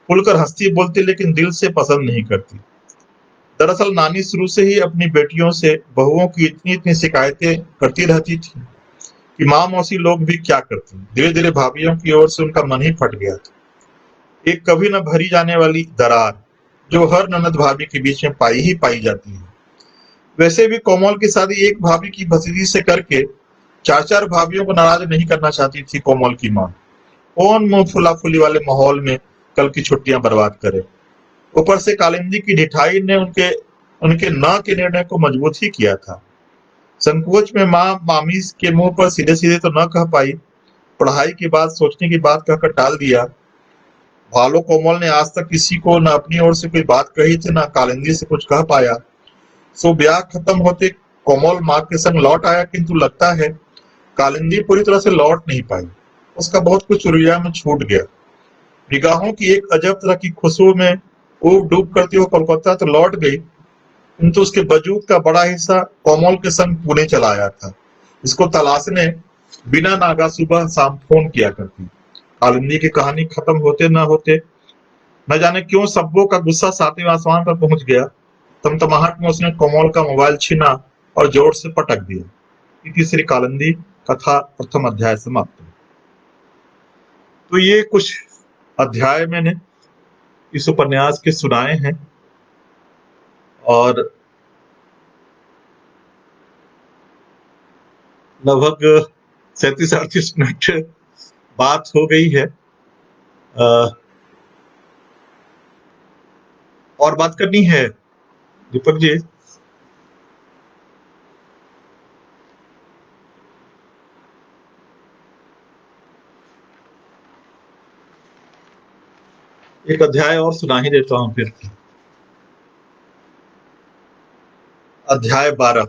खुलकर हंसती बोलती, लेकिन दिल से पसंद नहीं करती। दरअसल नानी शुरू से ही अपनी बेटियों से बहुओं की इतनी इतनी शिकायतें करती रहती थी कि माँ मौसी लोग भी क्या करती। धीरे धीरे भाभीियों की ओर से उनका मन ही फट गया था। एक कभी न भरी जाने वाली दरार जो हर ननद भाभी के बीच में पाई ही पाई जाती है। वैसे भी कोमल की शादी एक भाभी की भतीजी से करके चार चार भाभीियों को नाराज नहीं करना चाहती थी कोमल की माँ। कौन मुंह फुला फुली वाले माहौल में कल की छुट्टियां बर्बाद करे। ऊपर से कालिंदी की ढिठाई ने उनके उनके न के निर्णय को मजबूत ही किया था। संकोच में माँ मामी के मुंह पर सीधे सीधे तो न कह पाई। पढ़ाई की बात सोचने की बात कहकर टाल दिया। भालो कोमल ने आज तक किसी को न अपनी ओर से कोई बात कही थी, न कालिंदी से कुछ कह पाया। सो ब्याह खत्म होते कोमल माँ के संग लौट आया, किंतु लगता है कालिंदी पूरी तरह से लौट नहीं पाई। उसका बहुत कुछ उर्जा में छूट गया। निगाहों की एक अजब तरह की खुशबू में ऊब डूब करती वो कोलकाता तो लौट गई, किंतु उसके वजूद का बड़ा हिस्सा कोमल के संग पुणे चला आया था। इसको तलाशने बिना नागा सुबह शाम फोन किया करती। कालिंदी की कहानी खत्म होते न होते न जाने क्यों सब्बों का गुस्सा सातवें आसमान पर पहुंच गया। तमतमाहट में उसने कोमल का मोबाइल छीना और जोर से पटक दिया। तीसरी कालिंदी कथा प्रथम अध्याय समाप्त। तो ये कुछ अध्याय मैंने इस उपन्यास के सुनाए हैं और लगभग 37-38 मिनट बात हो गई है। और बात करनी है दीपक जी? एक अध्याय और सुना ही देता हूं फिर। अध्याय 12।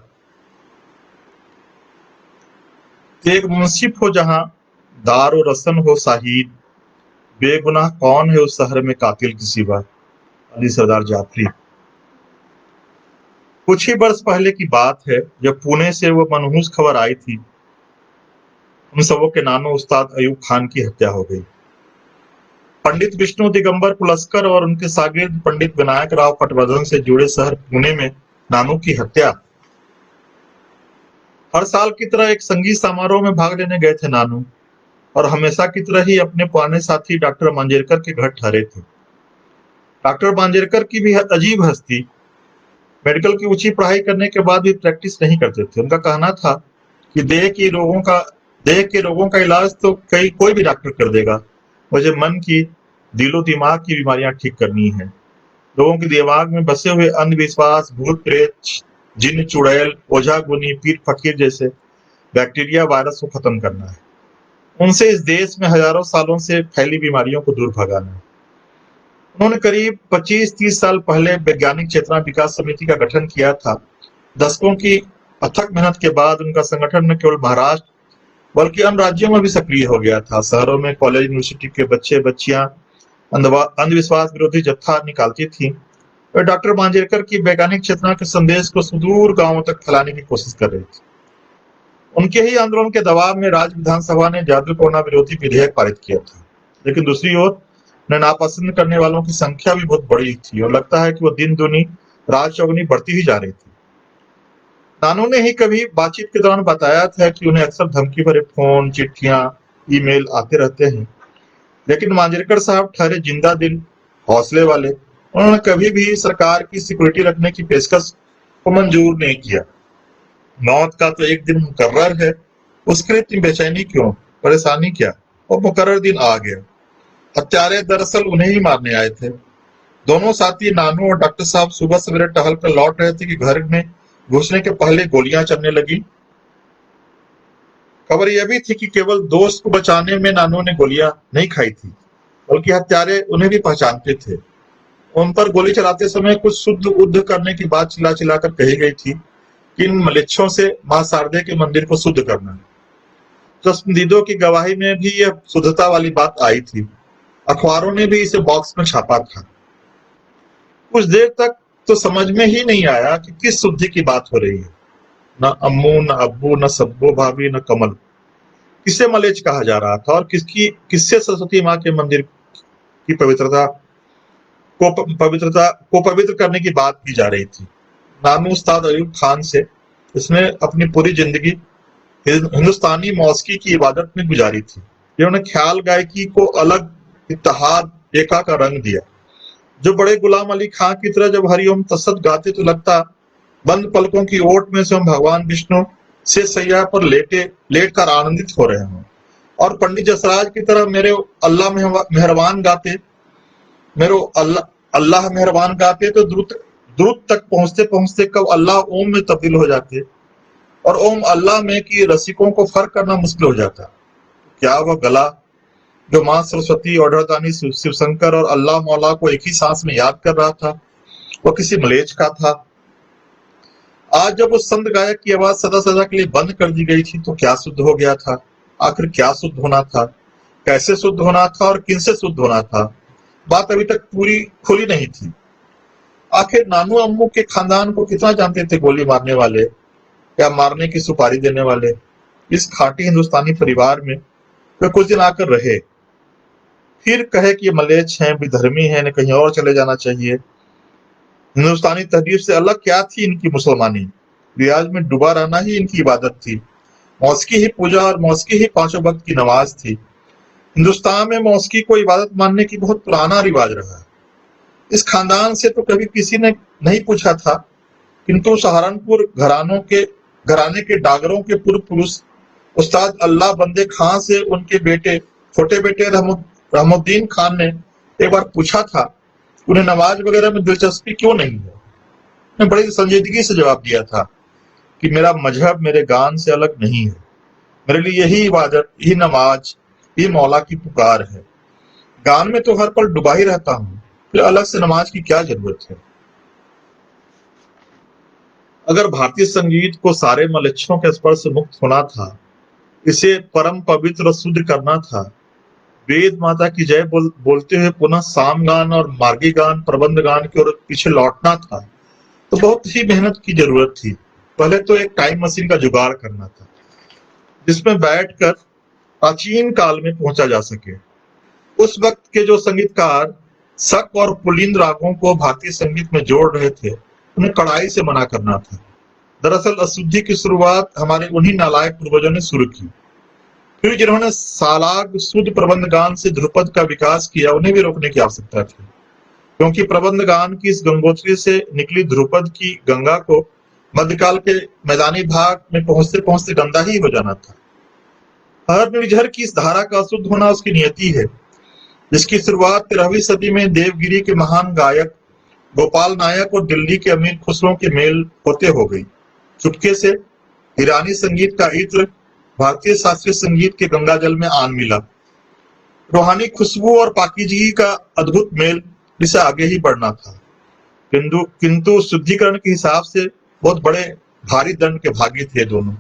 एक मुंसिफ हो जहां दार और रसन हो साहिब, बेगुनाह कौन है उस शहर में कातिल की सिवा। अली सरदार जाफरी। कुछ ही वर्ष पहले की बात है जब पुणे से वो मनहूस खबर आई थी। उन सबों के नानो उस्ताद अयूब खान की हत्या हो गई। पंडित विष्णु दिगंबर पुलस्कर और उनके शागिर्द पंडित विनायक राव पटवर्धन से जुड़े शहर पुणे में नानू की हत्या। हर साल की तरह एक संगीत समारोह में भाग लेने गए थे नानू, और हमेशा की तरह ही अपने पुराने साथी डॉक्टर मांजरेकर के घर ठहरे थे। डॉक्टर मांजरेकर की भी अजीब हस्ती। मेडिकल की ऊंची पढ़ाई करने के बाद भी प्रैक्टिस नहीं करते थे। उनका कहना था कि देह के रोगों का इलाज तो कोई भी डॉक्टर कर देगा, मुझे मन की दिलो दिमाग की बीमारियां ठीक करनी है। लोगों के दिमाग में बसे हुए अंधविश्वास, भूत प्रेत, जिन्न चुड़ैल, ओझा गुनी, पीर फकीर जैसे बैक्टीरिया वायरस को खत्म करना है। उनसे इस देश में हजारों सालों से फैली बीमारियों को दूर भगाना है। उन्होंने करीब 25-30 साल पहले वैज्ञानिक चेतना विकास समिति का गठन किया था। दशकों की अथक मेहनत के बाद उनका संगठन न केवल महाराष्ट्र बल्कि अन्य राज्यों में भी सक्रिय हो गया था। शहरों में कॉलेज यूनिवर्सिटी के बच्चे बच्चियां अंधविश्वास विरोधी जत्था निकालती थी। वे डॉक्टर मांजरेकर की वैज्ञानिक चेतना के संदेश को सुदूर गांवों तक फैलाने की कोशिश कर रही थी। उनके ही आंदोलन के दबाव में राज्य विधानसभा ने जादू टोना विरोधी विधेयक पारित किया था। लेकिन दूसरी ओर नापसंद करने वालों की संख्या भी बहुत बड़ी थी और लगता है कि वो दिन दुनी रात चौगुनी बढ़ती ही जा रही थी। नानू ने ही कभी बातचीत के दौरान बताया था कि उन्हें अक्सर धमकी भरे फोन, चिट्ठियां, ईमेल आते रहते हैं। लेकिन मांजरेकर साहब ठहरे जिंदा दिल, हौसले वाले। उन्होंने कभी भी सरकार की सिक्योरिटी रखने की पेशकश को मंजूर नहीं किया। मौत का तो एक दिन मुकर्रर है, उसके लिए इतनी बेचैनी क्यों, परेशानी क्या? और मुकर्रर दिन आ गया। हत्यारे दरअसल उन्हें ही मारने आए थे। दोनों साथी नानू और डॉक्टर साहब सुबह सवेरे टहल कर लौट रहे थे कि घर में घुसने के पहले गोलियां चलने लगी। खबर यह भी थी कि केवल दोस्त को बचाने में नानू ने गोलियां नहीं खाई थी, बल्कि हत्यारे उन्हें भी पहचानते थे। उन पर गोली चलाते समय कुछ शुद्ध उद्ध करने की बात चिल्ला चिल्लाकर कही गई थी कि इन मलेच्छों से मां शारदे के मंदिर को शुद्ध करना है। चश्मदीदों की गवाही में भी यह शुद्धता वाली बात आई थी। अखबारों ने भी इसे बॉक्स में छापा था। कुछ देर तक तो समझ में ही नहीं आया कि किस शुद्धि की बात हो रही है। न अम्मू, न अब्बू, न सब्बो भाभी, न कमल। किसे मलेच्छ कहा जा रहा था और किससे सरस्वती माँ के मंदिर की पवित्र करने की बात की जा रही थी? नानू उस्ताद अयूब खान से, इसने अपनी पूरी जिंदगी हिंदुस्तानी मौसीकी की इबादत में गुजारी थी। जिन्होंने ख्याल गायकी को अलग इत्तेहाद एका का रंग दिया। जो बड़े गुलाम अली खां की तरह जब हरिओम तसद गाते तो लगता बंद पलकों की ओट में से हम भगवान विष्णु से सैया पर लेट कर आनंदित हो रहे हों। और पंडित जसराज की तरह मेरे अल्लाह मेहरबान गाते अल्लाह मेहरबान गाते तो द्रुत तक पहुंचते पहुंचते कब अल्लाह ओम में तब्दील हो जाते और ओम अल्लाह में कि रसिकों को फर्क करना मुश्किल हो जाता। क्या वह गला जो मां सरस्वती, ऑर्डरदानी शिवशंकर और अल्लाह मौला को एक ही सांस में याद कर रहा था, वह किसी मलेच्छ का था? आज जब उस संत गायक की आवाज सदा सदा के लिए बंद कर दी गई थी तो क्या शुद्ध हो गया था? आखिर क्या शुद्ध होना था, कैसे शुद्ध होना था और किनसे शुद्ध होना था? बात अभी तक पूरी खुली नहीं थी। आखिर नानू अम्मू के खानदान को कितना जानते थे गोली मारने वाले या मारने की सुपारी देने वाले? इस खाटी हिंदुस्तानी परिवार में वे कुछ दिन आकर रहे, फिर कहे कि ये मलेच्छ हैं, विधर्मी हैं, इन्हें कहीं और चले जाना चाहिए। हिंदुस्तानी तहजीब से अलग क्या थी इनकी मुसलमानी? रियाज में डूबा रहना ही इनकी इबादत थी। मौसीकी ही पूजा और मौसीकी ही पांचों वक्त की नमाज थी। हिंदुस्तान में मौसीकी को इबादत मानने की बहुत पुराना रिवाज रहा है। इस खानदान से तो कभी किसी ने नहीं पूछा था, किंतु सहारनपुर घराने के डागरों के पूर्व पुरुष उस्ताद अल्लाह बंदे खां से उनके छोटे बेटे रहमुद्दीन खान ने एक बार पूछा था उन्हें नमाज वगैरह में दिलचस्पी क्यों नहीं है। उन्हें बड़ी संजीदगी से जवाब दिया था कि मेरा मजहब मेरे गान से अलग नहीं है। मेरे लिए यही इबादत, यही नमाज, यही मौला की पुकार है। गान में तो हर पल डूबा ही रहता हूँ, फिर अलग से नमाज की क्या जरूरत है? अगर भारतीय संगीत को सारे मलेच्छों के स्पर्श से मुक्त होना था, इसे परम पवित्र और शुद्ध करना था, वेद माता की जय बोलते हुए पुनः सामगान और मार्गी गान, प्रबंध गान की ओर पीछे लौटना था, तो बहुत ही मेहनत की जरूरत थी। पहले तो एक टाइम मशीन का जुगाड़ करना था जिसमें बैठकर प्राचीन काल में पहुंचा जा सके। उस वक्त के जो संगीतकार शक और पुलिंद रागों को भारतीय संगीत में जोड़ रहे थे, उन्हें कड़ाई से मना करना था। दरअसल अशुद्धि की शुरुआत हमारे उन्हीं नालायक पूर्वजों ने शुरू की। फिर जिन्होंने सालाग शुद्ध प्रबंध गान से ध्रुपद का विकास किया, उन्हें भी रोकने की आवश्यकता थी, क्योंकि प्रबंध गान की इस गंगोत्री से निकली ध्रुपद की गंगा को मध्यकाल के मैदानी भाग में पहुंचते पहुंचते गंदा ही हो जाना था। हर निर्झर की इस धारा का शुद्ध होना उसकी नियति है, जिसकी शुरुआत 13वीं सदी में देवगिरी के महान गायक गोपाल नायक और दिल्ली के अमीर खुसरो के मेल होते हो गई। चुपके से ईरानी संगीत का इत्र भारतीय शास्त्रीय संगीत के गंगाजल में आन मिला। रूहानी खुशबू और पाकीज़गी का अद्भुत मेल जिसे आगे ही बढ़ना था, किंतु शुद्धिकरण के हिसाब से बहुत बड़े भारी दंड के भागी थे दोनों।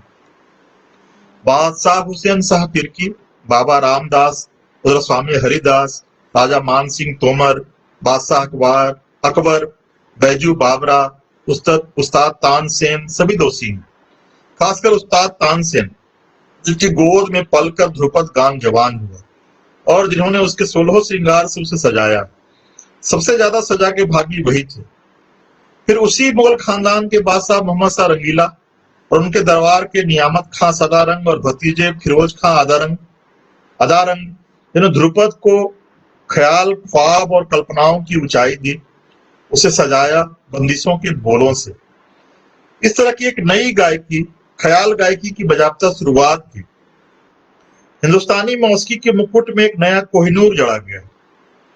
बादशाह हुसैन शाह तिर्की, बाबा रामदास, उधर स्वामी हरिदास, राजा मान सिंह तोमर, बादशाह अकबर, बैजू बाबरा, उस्ताद तानसेन सभी दोषी हैं। खासकर उस्ताद तानसेन, जिनकी गोद में पलकर ध्रुपद गान जवान हुआ और जिन्होंने उसके 16 श्रृंगार से उसे सजाया। सबसे ज्यादा सजा के भागी वही थे। फिर उसी मुगल खानदान के बादशाह मोहम्मद शाह रंगीला और उनके दरबार के नियामत खां सदारंग और भतीजे फिरोज खां अदारंग जिन्होंने ध्रुपद को ख्याल, ख्वाब और कल्पनाओं की ऊंचाई दी, उसे सजाया बंदिशों के बोलों से। इस तरह की एक नई गायकी, ख्याल गायकी की बाजाबता शुरुआत की। हिंदुस्तानी मौसीकी के मुकुट में एक नया कोहिनूर जड़ा गया।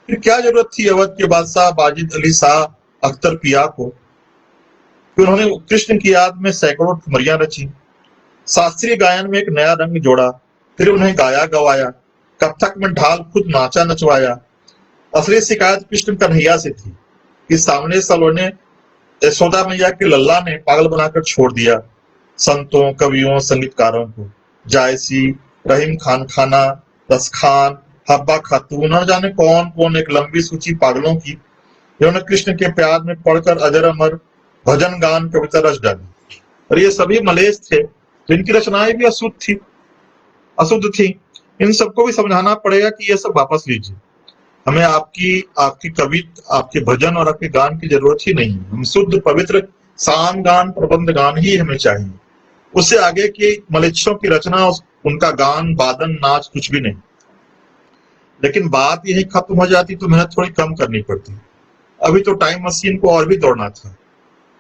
फिर क्या जरूरत थी अवध के बादशाह वाजिद अली शाह अख्तर पिया को कि उन्होंने कृष्ण की याद में सैकड़ों ठुमरियां रची, शास्त्रीय गायन में एक नया रंग जोड़ा, फिर उन्हें गाया गवाया, कत्थक में ढाल खुद नाचा नचवाया। असली शिकायत कृष्ण कन्हैया से थी कि सामने सलोने यशोदा मैया के लल्ला ने पागल बनाकर छोड़ दिया संतों, कवियों, संगीतकारों को। जायसी, रहीम खान खाना, रस खान, हब्बा खातून, न जाने कौन कौन एक लंबी सूची पागलों की, जिन्होंने कृष्ण के प्यार में पढ़कर अजर अमर भजन गान कविता रच डाली। और ये सभी मलेच्छ थे, जिनकी रचनाएं भी अशुद्ध थी। इन सबको भी समझाना पड़ेगा कि ये सब वापस लीजिए। हमें आपकी कविता, आपके भजन और आपके गान की जरूरत ही नहीं है। हम शुद्ध पवित्र साम गान, प्रबंध गान ही हमें चाहिए। उससे आगे की मलेच्छों की रचना, उनका गान, वादन, नाच कुछ भी नहीं। लेकिन बात यही खत्म हो जाती तो मेहनत थोड़ी कम करनी पड़ती। अभी तो टाइम मशीन को और भी दौड़ना था।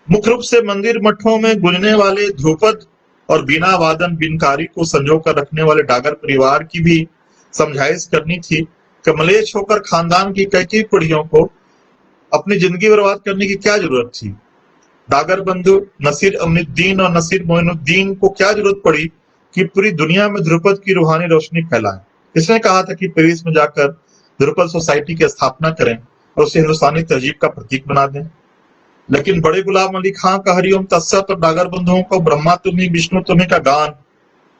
मुख्य रूप से मंदिर मठों में गुंजने वाले ध्रुपद और बीना वादन बिनकारी को संजो कर रखने वाले डागर परिवार की भी समझाइश करनी थी कि मलेच्छ होकर खानदान की कई पीढ़ियों को अपनी जिंदगी बर्बाद करने की क्या जरूरत थी। डागर बंधु नसीर अमीनुद्दीन और नसीर मोइनुद्दीन को क्या जरूरत पड़ी कि पूरी दुनिया में ध्रुपद की रूहानी रोशनी फैलाएं। इसने कहा था कि पेरिस में जाकर ध्रुपद सोसाइटी की स्थापना करें और उसे हिंदुस्तानी तहजीब का प्रतीक बना दें। लेकिन बड़े गुलाम अली खां का हरिओम तत्सत और डागर बंधुओं को ब्रह्मा तुम्ही विष्णु तुम्ही का गान,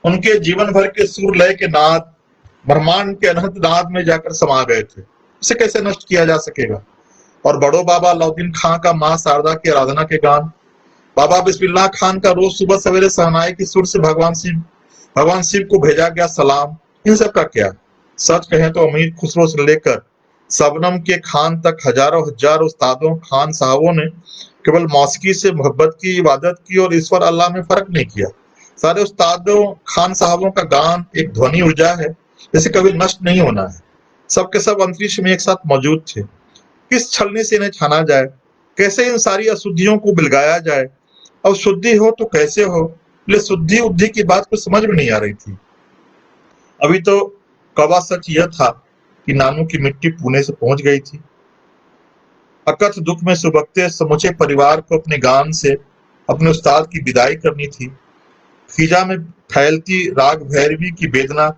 उनके जीवन भर के सुर लय के नाद ब्रह्मांड के अनंत नाद में जाकर समा गए थे। इसे कैसे नष्ट किया जा सकेगा। और बड़ो बाबा अलाउद्दीन खां का मां शारदा की आराधना के गान, बाबा बिस्मिल्लाह खान का रोज सुबह सवेरे सहनाई की सुर से भगवान शिव को भेजा गया सलाम, इन सब का क्या। सच कहें तो अमीर खुसरो से लेकर शबनम के खान तक हजारों हजार उस्तादों, खान साहबों ने केवल मौसीकी से मोहब्बत की, इबादत की और ईश्वर अल्लाह में फर्क नहीं किया। सारे उस्तादों, खान साहबों का गान एक ध्वनि ऊर्जा है, जिसे कभी नष्ट नहीं होना है। सबके सब अंतरिक्ष में एक साथ मौजूद थे। किस छलनी से इन्हें छाना जाए, कैसे इन सारी अशुद्धियों को बिलगाया जाए। अब शुद्धि हो तो कैसे हो, इसलिए शुद्धि उद्धि की बात कुछ समझ में नहीं आ रही थी। अभी तो कवा सच यह था कि नानू की मिट्टी पुणे से पहुंच गई थी। अकथ दुख में सुबकते समूचे परिवार को अपने गान से अपने उस्ताद की विदाई करनी थी। खीजा में फैलती राग भैरवी की वेदना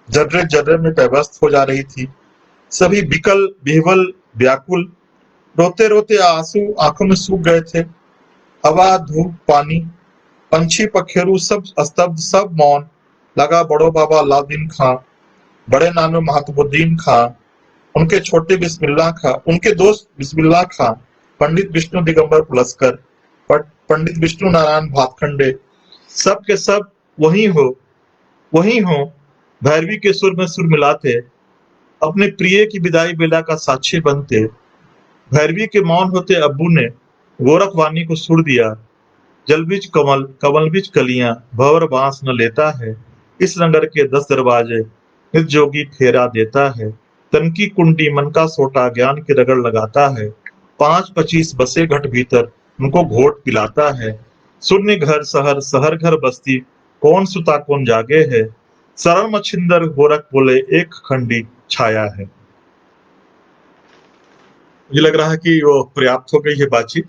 जर्रे जर्रे में पैवस्त हो जा रही थी। सभी बिकल, बिहवल, व्याकुल, रोते रोते आंसू आंखों में सूख गए थे। हवा, धूप, पानी, पंछी, पखेरु सब स्तब्ध, सब मौन। लगा बड़ो बाबा अलाउद्दीन खां, बड़े नानू महतबुद्दीन खां, उनके छोटे बिस्मिल्लाह खां, उनके दोस्त बिस्मिल्लाह खां, पंडित विष्णु दिगंबर पुलस्कर, पंडित विष्णु नारायण भातखंडे, सब के सब वही हो, भैरवी के सुर में सुर मिलाते, अपने प्रिय की विदाई बेला का साक्षी बनते। भैरवी के मौन होते अब्बू ने गोरखवाणी को सुर दिया। जल बीच कमल, कमल बीच कलियां, भंवर बांस न लेता है। इस नगर के 10 दरवाजे, नित जोगी फेरा देता है। तन की कुंडी मन का सोटा, ज्ञान की रगड़ लगाता है। 5-25 बसे घट भीतर, उनको घोट पिलाता है। शून्य घर शहर, शहर घर बस्ती, कौन सुता कौन जागे है। शरण मच्छिंदर गोरख बोले, एक खंडी छाया है। मुझे लग रहा है कि वो पर्याप्त हो गई है बातचीत।